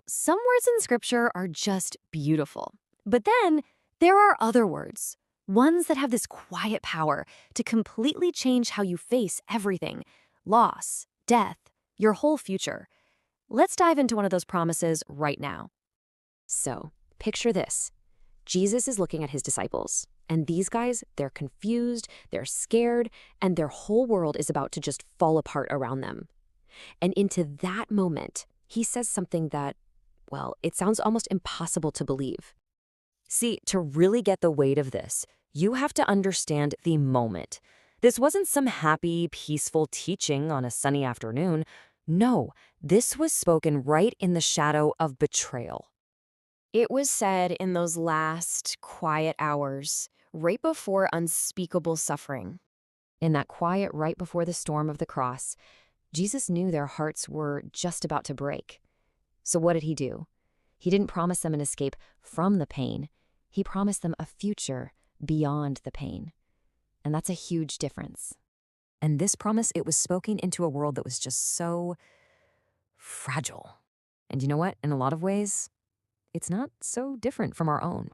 Some words in Scripture are just beautiful. But then there are other words, ones that have this quiet power to completely change how you face everything: loss, death, your whole future. Let's dive into one of those promises right now. So, picture this. Jesus is looking at his disciples, and these guys, they're confused, they're scared, and their whole world is about to just fall apart around them. And into that moment, he says something that, well, it sounds almost impossible to believe. See, to really get the weight of this, you have to understand the moment. This wasn't some happy, peaceful teaching on a sunny afternoon. No, this was spoken right in the shadow of betrayal. It was said in those last, quiet hours, right before unspeakable suffering. In that quiet right before the storm of the cross, Jesus knew their hearts were just about to break. So what did he do? He didn't promise them an escape from the pain. He promised them a future beyond the pain. And that's a huge difference. And this promise, it was spoken into a world that was just so fragile. And you know what? In a lot of ways, it's not so different from our own.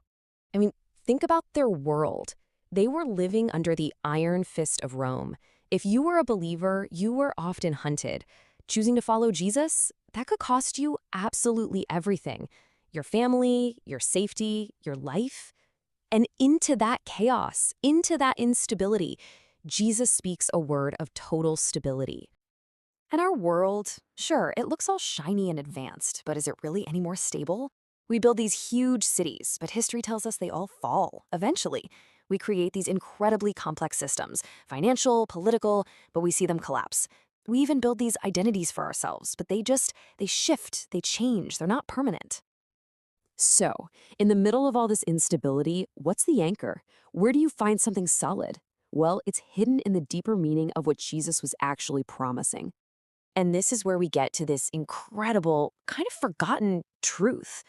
I mean, think about their world. They were living under the iron fist of Rome. If you were a believer, you were often hunted. Choosing to follow Jesus, that could cost you absolutely everything: your family, your safety, your life. And into that chaos, into that instability, Jesus speaks a word of total stability. And our world, sure, it looks all shiny and advanced, but is it really any more stable? We build these huge cities, but history tells us they all fall, eventually. We create these incredibly complex systems, financial, political, but we see them collapse. We even build these identities for ourselves, but they shift, they change, they're not permanent. So, in the middle of all this instability, what's the anchor? Where do you find something solid? Well, it's hidden in the deeper meaning of what Jesus was actually promising. And this is where we get to this incredible, kind of forgotten truth.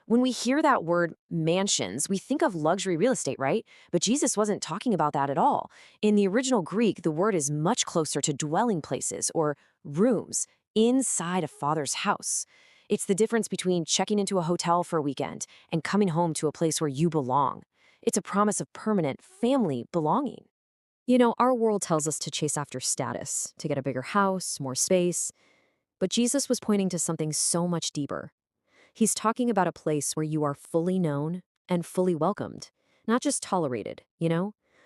When we hear that word mansions, we think of luxury real estate, right? But Jesus wasn't talking about that at all. In the original Greek, the word is much closer to dwelling places or rooms inside a father's house. It's the difference between checking into a hotel for a weekend and coming home to a place where you belong. It's a promise of permanent family belonging. Our world tells us to chase after status, to get a bigger house, more space. But Jesus was pointing to something so much deeper. He's talking about a place where you are fully known and fully welcomed, not just tolerated,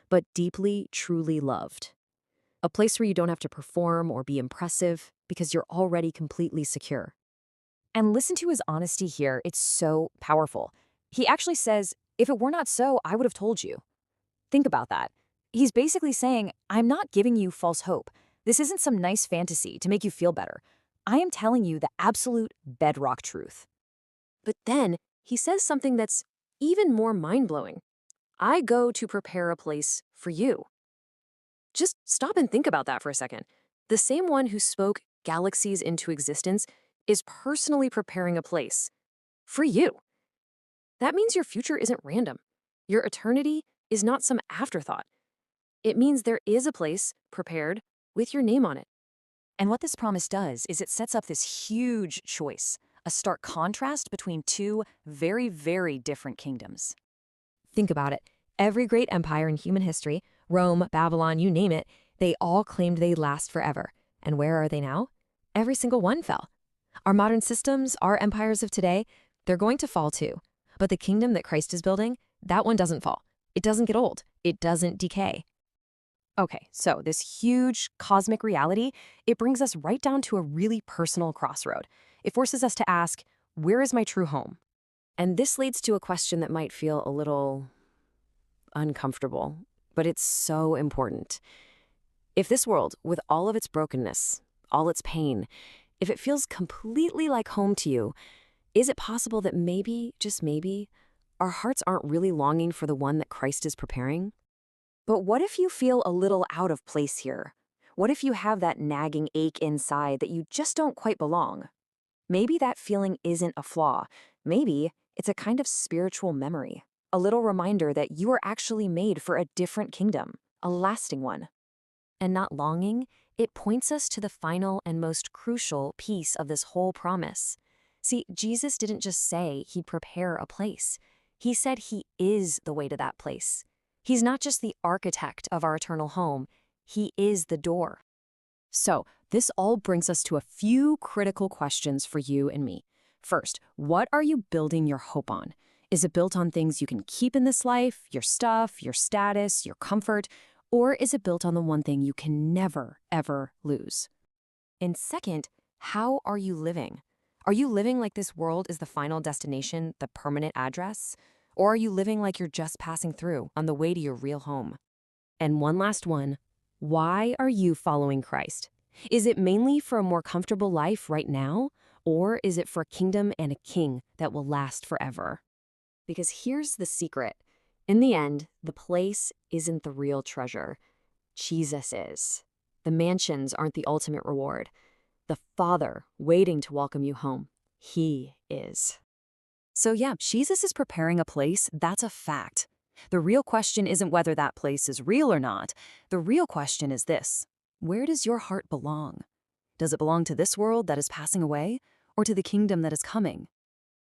but deeply, truly loved. A place where you don't have to perform or be impressive because you're already completely secure. And listen to his honesty here. It's so powerful. He actually says, if it were not so, I would have told you. Think about that. He's basically saying, I'm not giving you false hope. This isn't some nice fantasy to make you feel better. I am telling you the absolute bedrock truth. But then he says something that's even more mind-blowing. I go to prepare a place for you. Just stop and think about that for a second. The same one who spoke galaxies into existence is personally preparing a place for you. That means your future isn't random. Your eternity is not some afterthought. It means there is a place prepared with your name on it. And what this promise does is it sets up this huge choice, a stark contrast between two very, very different kingdoms. Think about it. Every great empire in human history, Rome, Babylon, you name it, they all claimed they'd last forever. And where are they now? Every single one fell. Our modern systems, our empires of today, they're going to fall too. But the kingdom that Christ is building, that one doesn't fall. It doesn't get old. It doesn't decay. Okay, so this huge cosmic reality, it brings us right down to a really personal crossroad. It forces us to ask, where is my true home? And this leads to a question that might feel a little uncomfortable, but it's so important. If this world, with all of its brokenness, all its pain, if it feels completely like home to you, is it possible that maybe, just maybe, our hearts aren't really longing for the one that Christ is preparing? But what if you feel a little out of place here? What if you have that nagging ache inside that you just don't quite belong? Maybe that feeling isn't a flaw. Maybe it's a kind of spiritual memory, a little reminder that you are actually made for a different kingdom, a lasting one. And not longing, it points us to the final and most crucial piece of this whole promise. See, Jesus didn't just say he'd prepare a place. He said he is the way to that place. He's not just the architect of our eternal home, he is the door. So, this all brings us to a few critical questions for you and me. First, what are you building your hope on? Is it built on things you can keep in this life, your stuff, your status, your comfort, or is it built on the one thing you can never, ever lose? And second, how are you living? Are you living like this world is the final destination, the permanent address? Or are you living like you're just passing through on the way to your real home? And one last one, why are you following Christ? Is it mainly for a more comfortable life right now? Or is it for a kingdom and a king that will last forever? Because here's the secret. In the end, the place isn't the real treasure. Jesus is. The mansions aren't the ultimate reward. The Father waiting to welcome you home. He is. So yeah, Jesus is preparing a place, that's a fact. The real question isn't whether that place is real or not. The real question is this: where does your heart belong? Does it belong to this world that is passing away, or to the kingdom that is coming?